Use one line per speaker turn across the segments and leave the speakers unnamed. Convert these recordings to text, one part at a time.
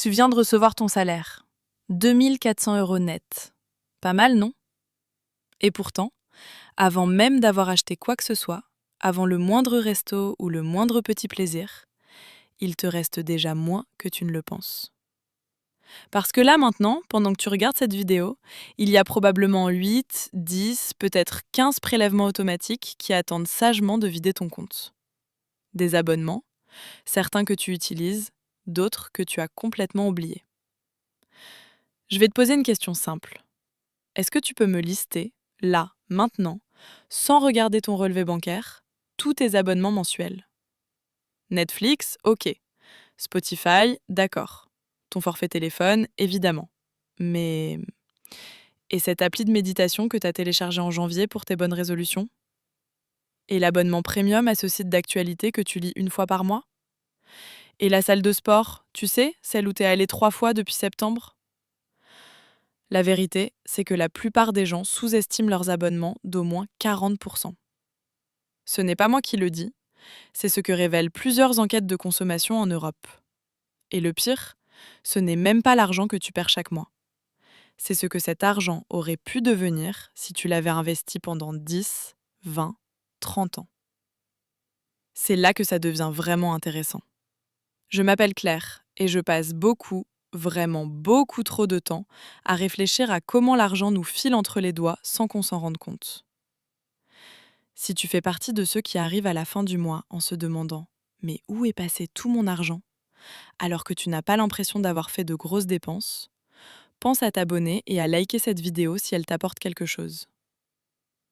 Tu viens de recevoir ton salaire. 2 400 € net. Pas mal, non? Et pourtant, avant même d'avoir acheté quoi que ce soit, avant le moindre resto ou le moindre petit plaisir, il te reste déjà moins que tu ne le penses. Parce que là maintenant, pendant que tu regardes cette vidéo, il y a probablement 8, 10, peut-être 15 prélèvements automatiques qui attendent sagement de vider ton compte. Des abonnements, certains que tu utilises, d'autres que tu as complètement oubliés. Je vais te poser une question simple. Est-ce que tu peux me lister, là, maintenant, sans regarder ton relevé bancaire, tous tes abonnements mensuels? Netflix, ok. Spotify, d'accord. Ton forfait téléphone, évidemment. Mais... Et cette appli de méditation que tu as téléchargée en janvier pour tes bonnes résolutions? Et l'abonnement premium à ce site d'actualité que tu lis une fois par mois? Et la salle de sport, tu sais, celle où t'es allé 3 fois depuis septembre? La vérité, c'est que la plupart des gens sous-estiment leurs abonnements d'au moins 40%. Ce n'est pas moi qui le dis, c'est ce que révèlent plusieurs enquêtes de consommation en Europe. Et le pire, ce n'est même pas l'argent que tu perds chaque mois. C'est ce que cet argent aurait pu devenir si tu l'avais investi pendant 10, 20, 30 ans. C'est là que ça devient vraiment intéressant. Je m'appelle Claire et je passe beaucoup, vraiment beaucoup trop de temps à réfléchir à comment l'argent nous file entre les doigts sans qu'on s'en rende compte. Si tu fais partie de ceux qui arrivent à la fin du mois en se demandant « Mais où est passé tout mon argent ?» alors que tu n'as pas l'impression d'avoir fait de grosses dépenses, pense à t'abonner et à liker cette vidéo si elle t'apporte quelque chose.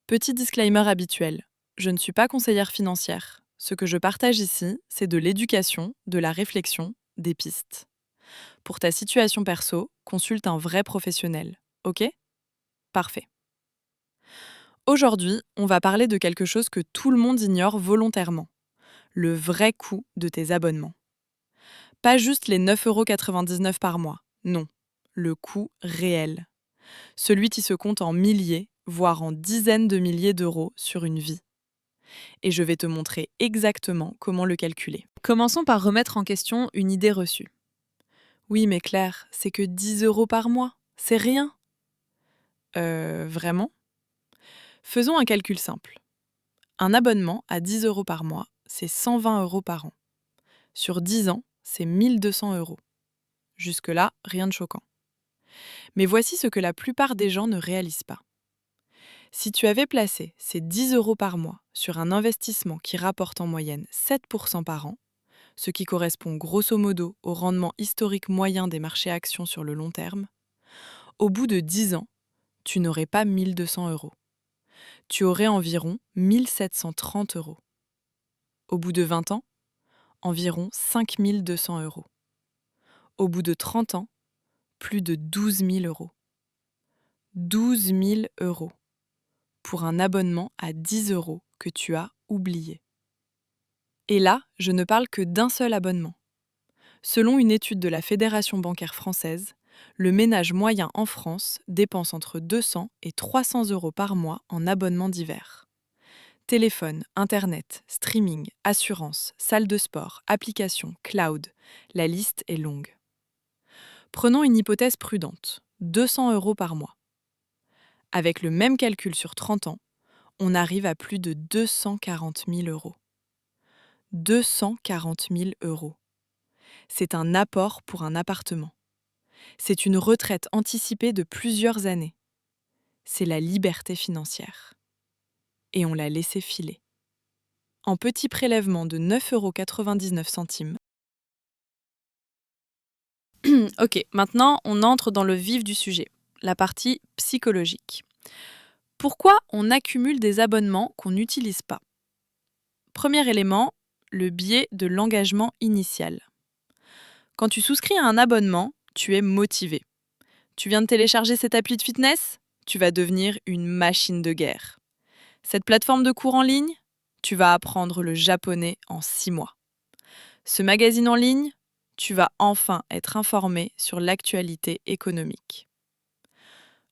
Petit disclaimer habituel, je ne suis pas conseillère financière. Ce que je partage ici, c'est de l'éducation, de la réflexion, des pistes. Pour ta situation perso, consulte un vrai professionnel, ok? Parfait. Aujourd'hui, on va parler de quelque chose que tout le monde ignore volontairement. Le vrai coût de tes abonnements. Pas juste les 9,99 € par mois, non. Le coût réel. Celui qui se compte en milliers, voire en dizaines de milliers d'euros sur une vie. Et je vais te montrer exactement comment le calculer. Commençons par remettre en question une idée reçue. Oui, mais Claire, c'est que 10 € par mois, c'est rien. Vraiment? Faisons un calcul simple. Un abonnement à 10 € par mois, c'est 120 € par an. Sur 10 ans, c'est 1200 €. Jusque-là, rien de choquant. Mais voici ce que la plupart des gens ne réalisent pas. Si tu avais placé ces 10 € par mois sur un investissement qui rapporte en moyenne 7% par an, ce qui correspond grosso modo au rendement historique moyen des marchés actions sur le long terme, au bout de 10 ans, tu n'aurais pas 1200 €. Tu aurais environ 1730 €. Au bout de 20 ans, environ 5200 €. Au bout de 30 ans, plus de 12 000 €. 12 000 € pour un abonnement à 10 € que tu as oublié. Et là, je ne parle que d'un seul abonnement. Selon une étude de la Fédération bancaire française, le ménage moyen en France dépense entre 200 et 300 € par mois en abonnements divers. Téléphone, internet, streaming, assurance, salle de sport, applications, cloud, la liste est longue. Prenons une hypothèse prudente, 200 € par mois. Avec le même calcul sur 30 ans, on arrive à plus de 240 000 €. 240 000 €. C'est un apport pour un appartement. C'est une retraite anticipée de plusieurs années. C'est la liberté financière. Et on l'a laissé filer. En petit prélèvement de 9,99 €. Ok, maintenant on entre dans le vif du sujet, la partie psychologique. Pourquoi on accumule des abonnements qu'on n'utilise pas? Premier élément, le biais de l'engagement initial. Quand tu souscris à un abonnement, tu es motivé. Tu viens de télécharger cette appli de fitness? Tu vas devenir une machine de guerre. Cette plateforme de cours en ligne? Tu vas apprendre le japonais en 6 mois. Ce magazine en ligne? Tu vas enfin être informé sur l'actualité économique.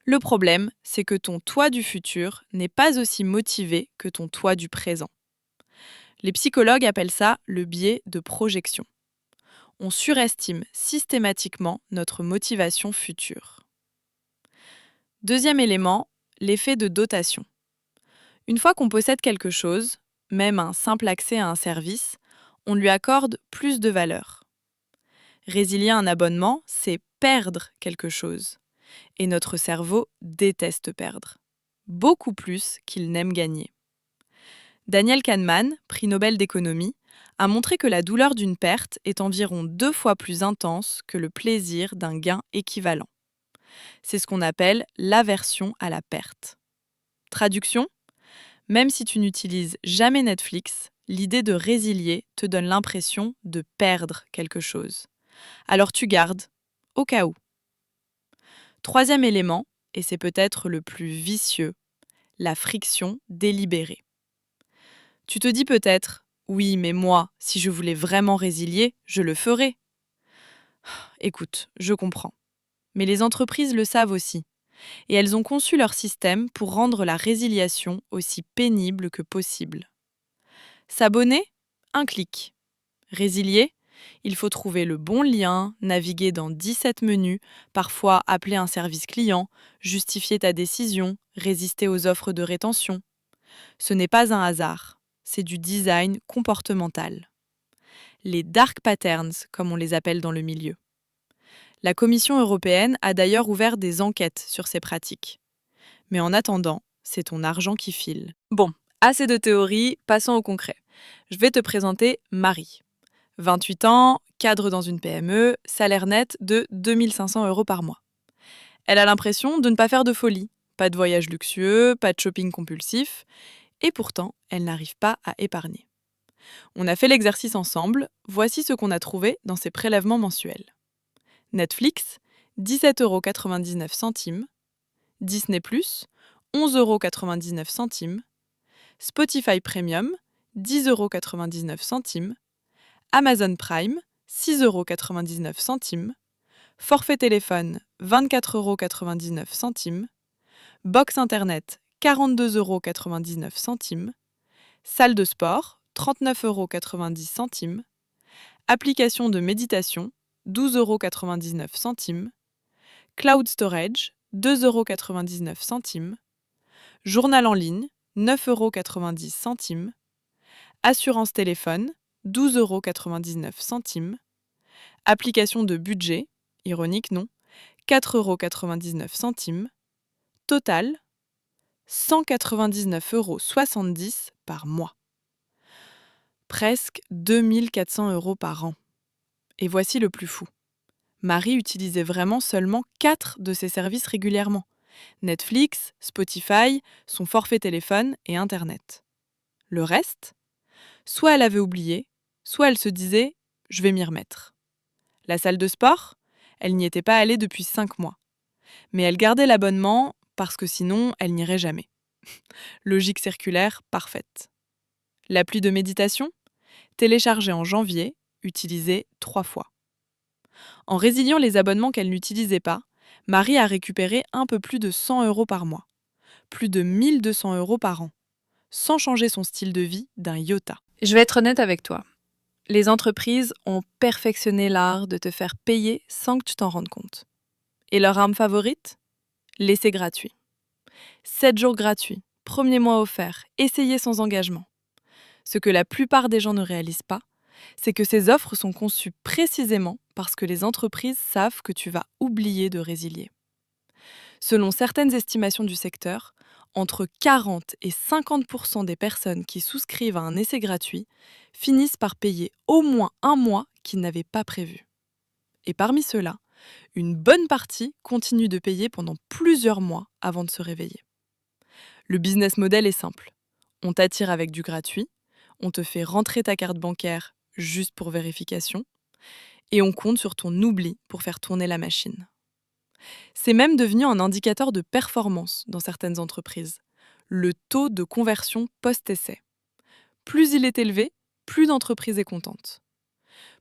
Le problème, c'est que ton toi du futur n'est pas aussi motivé que ton toi du présent. Les psychologues appellent ça le biais de projection. On surestime systématiquement notre motivation future. Deuxième élément, l'effet de dotation. Une fois qu'on possède quelque chose, même un simple accès à un service, on lui accorde plus de valeur. Résilier un abonnement, c'est perdre quelque chose. Et notre cerveau déteste perdre. Beaucoup plus qu'il n'aime gagner. Daniel Kahneman, prix Nobel d'économie, a montré que la douleur d'une perte est environ 2 fois plus intense que le plaisir d'un gain équivalent. C'est ce qu'on appelle l'aversion à la perte. Traduction : même si tu n'utilises jamais Netflix, l'idée de résilier te donne l'impression de perdre quelque chose. Alors tu gardes, au cas où. Troisième élément, et c'est peut-être le plus vicieux, la friction délibérée. Tu te dis peut-être, oui, mais moi, si je voulais vraiment résilier, je le ferais. Écoute, je comprends. Mais les entreprises le savent aussi. Et elles ont conçu leur système pour rendre la résiliation aussi pénible que possible. S'abonner ? Un clic. Résilier ? Il faut trouver le bon lien, naviguer dans 17 menus, parfois appeler un service client, justifier ta décision, résister aux offres de rétention. Ce n'est pas un hasard, c'est du design comportemental. Les dark patterns, comme on les appelle dans le milieu. La Commission européenne a d'ailleurs ouvert des enquêtes sur ces pratiques. Mais en attendant, c'est ton argent qui file. Bon, assez de théorie, passons au concret. Je vais te présenter Marie. 28 ans, cadre dans une PME, salaire net de 2 500 € par mois. Elle a l'impression de ne pas faire de folie, pas de voyage luxueux, pas de shopping compulsif, et pourtant, elle n'arrive pas à épargner. On a fait l'exercice ensemble, voici ce qu'on a trouvé dans ses prélèvements mensuels. Netflix, 17,99 €, Disney+, 11,99 €, Spotify Premium, 10,99 €, Amazon Prime, 6,99 €, forfait téléphone, 24,99 €, box internet, 42,99 €, salle de sport, 39,90 €, application de méditation, 12,99 €, cloud storage, 2,99 €, journal en ligne, 9,90 €, assurance téléphone, 12,99 €, application de budget, ironique non, 4,99 €, total, 199,70 € par mois. Presque 2 400 € par an. Et voici le plus fou. Marie utilisait vraiment seulement 4 de ces services régulièrement. Netflix, Spotify, son forfait téléphone et Internet. Le reste ? Soit elle avait oublié, soit elle se disait « je vais m'y remettre ». La salle de sport ? Elle n'y était pas allée depuis 5 mois. Mais elle gardait l'abonnement parce que sinon, elle n'irait jamais. Logique circulaire parfaite. L'appli de méditation ? Téléchargée en janvier, utilisée 3 fois. En résiliant les abonnements qu'elle n'utilisait pas, Marie a récupéré un peu plus de 100 € par mois. Plus de 1 200 € par an. Sans changer son style de vie d'un iota. Je vais être honnête avec toi. Les entreprises ont perfectionné l'art de te faire payer sans que tu t'en rendes compte. Et leur arme favorite ? L'essai gratuit. 7 jours gratuits, premier mois offert, essayez sans engagement. Ce que la plupart des gens ne réalisent pas, c'est que ces offres sont conçues précisément parce que les entreprises savent que tu vas oublier de résilier. Selon certaines estimations du secteur, entre 40 et 50% des personnes qui souscrivent à un essai gratuit finissent par payer au moins un mois qu'ils n'avaient pas prévu. Et parmi ceux-là, une bonne partie continue de payer pendant plusieurs mois avant de se réveiller. Le business model est simple. On t'attire avec du gratuit, on te fait rentrer ta carte bancaire juste pour vérification, et on compte sur ton oubli pour faire tourner la machine. C'est même devenu un indicateur de performance dans certaines entreprises, le taux de conversion post-essai. Plus il est élevé, plus d'entreprises est contente.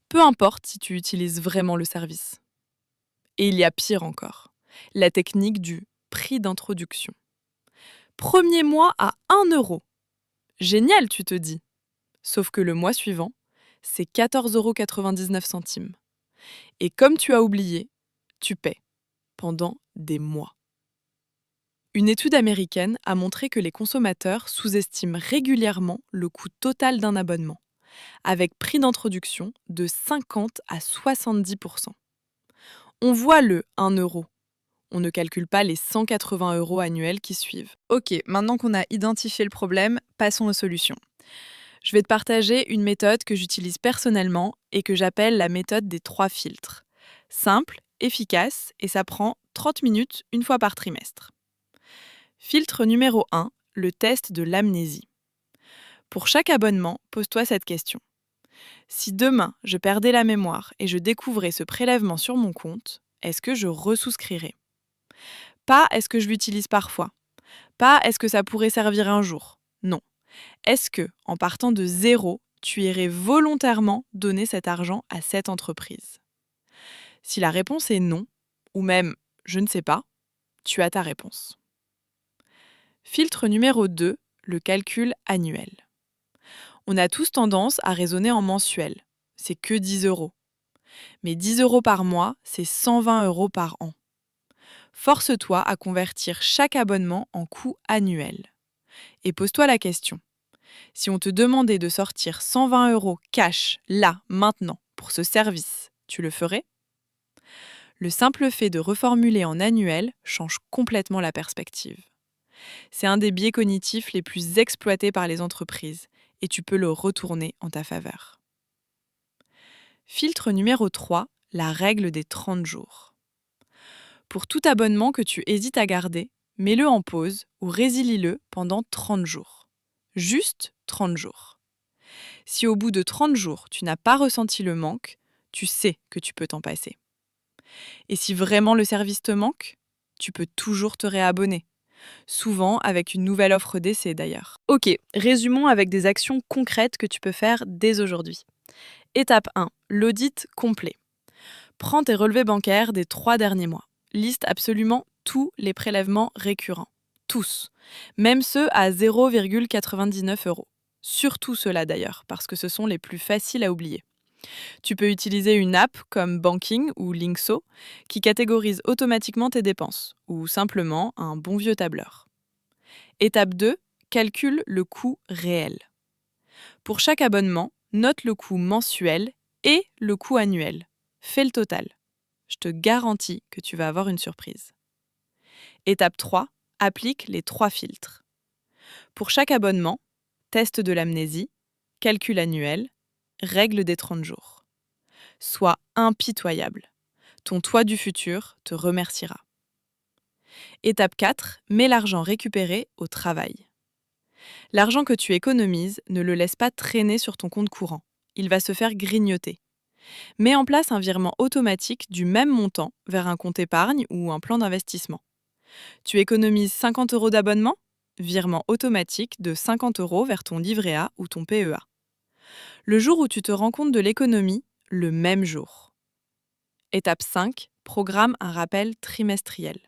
Peu importe si tu utilises vraiment le service. Et il y a pire encore, la technique du prix d'introduction. Premier mois à 1 €. Génial, tu te dis. Sauf que le mois suivant, c'est 14,99 €. Et comme tu as oublié, tu paies pendant des mois. Une étude américaine a montré que les consommateurs sous-estiment régulièrement le coût total d'un abonnement, avec prix d'introduction de 50 à 70%. On voit le 1 euro. On ne calcule pas les 180 € annuels qui suivent. Ok, maintenant qu'on a identifié le problème, passons aux solutions. Je vais te partager une méthode que j'utilise personnellement et que j'appelle la méthode des 3 filtres. Simple, efficace et ça prend 30 minutes une fois par trimestre. Filtre numéro 1, le test de l'amnésie. Pour chaque abonnement, pose-toi cette question. Si demain, je perdais la mémoire et je découvrais ce prélèvement sur mon compte, est-ce que je resouscrirais ? Pas est-ce que je l'utilise parfois. Pas est-ce que ça pourrait servir un jour. Non. Est-ce que, en partant de zéro, tu irais volontairement donner cet argent à cette entreprise ? Si la réponse est non, ou même je ne sais pas, tu as ta réponse. Filtre numéro 2, le calcul annuel. On a tous tendance à raisonner en mensuel. C'est que 10 €. Mais 10 € par mois, c'est 120 € par an. Force-toi à convertir chaque abonnement en coût annuel. Et pose-toi la question. Si on te demandait de sortir 120 € cash, là, maintenant, pour ce service, tu le ferais ? Le simple fait de reformuler en annuel change complètement la perspective. C'est un des biais cognitifs les plus exploités par les entreprises et tu peux le retourner en ta faveur. Filtre numéro 3, la règle des 30 jours. Pour tout abonnement que tu hésites à garder, mets-le en pause ou résilie-le pendant 30 jours. Juste 30 jours. Si au bout de 30 jours, tu n'as pas ressenti le manque, tu sais que tu peux t'en passer. Et si vraiment le service te manque, tu peux toujours te réabonner. Souvent avec une nouvelle offre d'essai d'ailleurs. Ok, résumons avec des actions concrètes que tu peux faire dès aujourd'hui. Étape 1, l'audit complet. Prends tes relevés bancaires des 3 derniers mois. Liste absolument tous les prélèvements récurrents. Tous. Même ceux à 0,99 €. Surtout ceux-là d'ailleurs, parce que ce sont les plus faciles à oublier. Tu peux utiliser une app comme Banking ou Linkso qui catégorise automatiquement tes dépenses, ou simplement un bon vieux tableur. Étape 2, calcule le coût réel. Pour chaque abonnement, note le coût mensuel et le coût annuel. Fais le total. Je te garantis que tu vas avoir une surprise. Étape 3, applique les 3 filtres. Pour chaque abonnement, test de l'amnésie, calcul annuel, règle des 30 jours. Sois impitoyable. Ton toi du futur te remerciera. Étape 4, mets l'argent récupéré au travail. L'argent que tu économises, ne le laisse pas traîner sur ton compte courant. Il va se faire grignoter. Mets en place un virement automatique du même montant vers un compte épargne ou un plan d'investissement. Tu économises 50 € d'abonnement ? Virement automatique de 50 € vers ton livret A ou ton PEA. Le jour où tu te rends compte de l'économie, le même jour. Étape 5, programme un rappel trimestriel.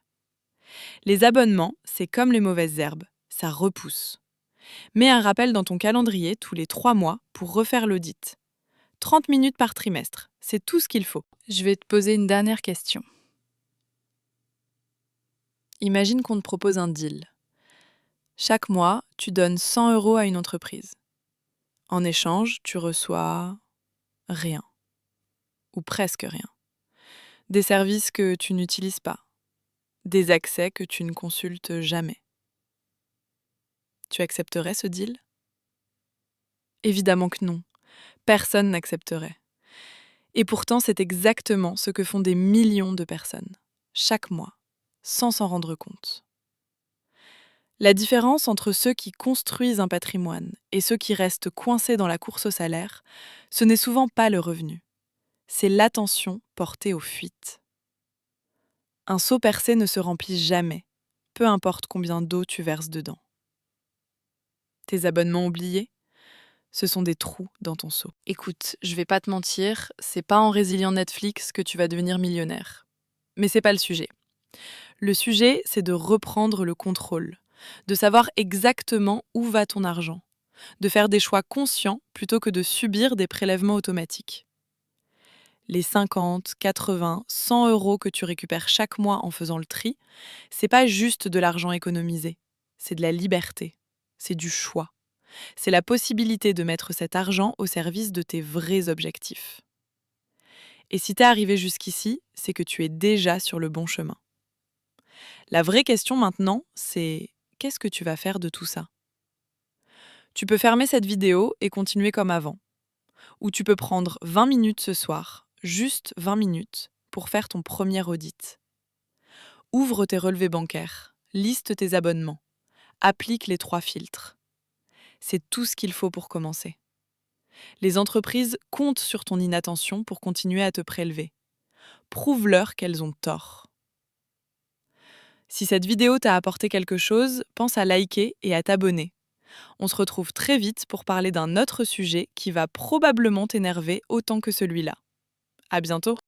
Les abonnements, c'est comme les mauvaises herbes, ça repousse. Mets un rappel dans ton calendrier tous les 3 mois pour refaire l'audit. 30 minutes par trimestre, c'est tout ce qu'il faut. Je vais te poser une dernière question. Imagine qu'on te propose un deal. Chaque mois, tu donnes 100 € à une entreprise. En échange, tu reçois rien. Ou presque rien. Des services que tu n'utilises pas. Des accès que tu ne consultes jamais. Tu accepterais ce deal ? Évidemment que non. Personne n'accepterait. Et pourtant, c'est exactement ce que font des millions de personnes, chaque mois, sans s'en rendre compte. La différence entre ceux qui construisent un patrimoine et ceux qui restent coincés dans la course au salaire, ce n'est souvent pas le revenu. C'est l'attention portée aux fuites. Un seau percé ne se remplit jamais, peu importe combien d'eau tu verses dedans. Tes abonnements oubliés ? Ce sont des trous dans ton seau. Écoute, je vais pas te mentir, c'est pas en résiliant Netflix que tu vas devenir millionnaire. Mais c'est pas le sujet. Le sujet, c'est de reprendre le contrôle, de savoir exactement où va ton argent, de faire des choix conscients plutôt que de subir des prélèvements automatiques. Les 50, 80, 100 euros que tu récupères chaque mois en faisant le tri, c'est pas juste de l'argent économisé, c'est de la liberté, c'est du choix. C'est la possibilité de mettre cet argent au service de tes vrais objectifs. Et si t'es arrivé jusqu'ici, c'est que tu es déjà sur le bon chemin. La vraie question maintenant, c'est qu'est-ce que tu vas faire de tout ça? Tu peux fermer cette vidéo et continuer comme avant. Ou tu peux prendre 20 minutes ce soir, juste 20 minutes, pour faire ton premier audit. Ouvre tes relevés bancaires, liste tes abonnements, applique les 3 filtres. C'est tout ce qu'il faut pour commencer. Les entreprises comptent sur ton inattention pour continuer à te prélever. Prouve-leur qu'elles ont tort. Si cette vidéo t'a apporté quelque chose, pense à liker et à t'abonner. On se retrouve très vite pour parler d'un autre sujet qui va probablement t'énerver autant que celui-là. À bientôt!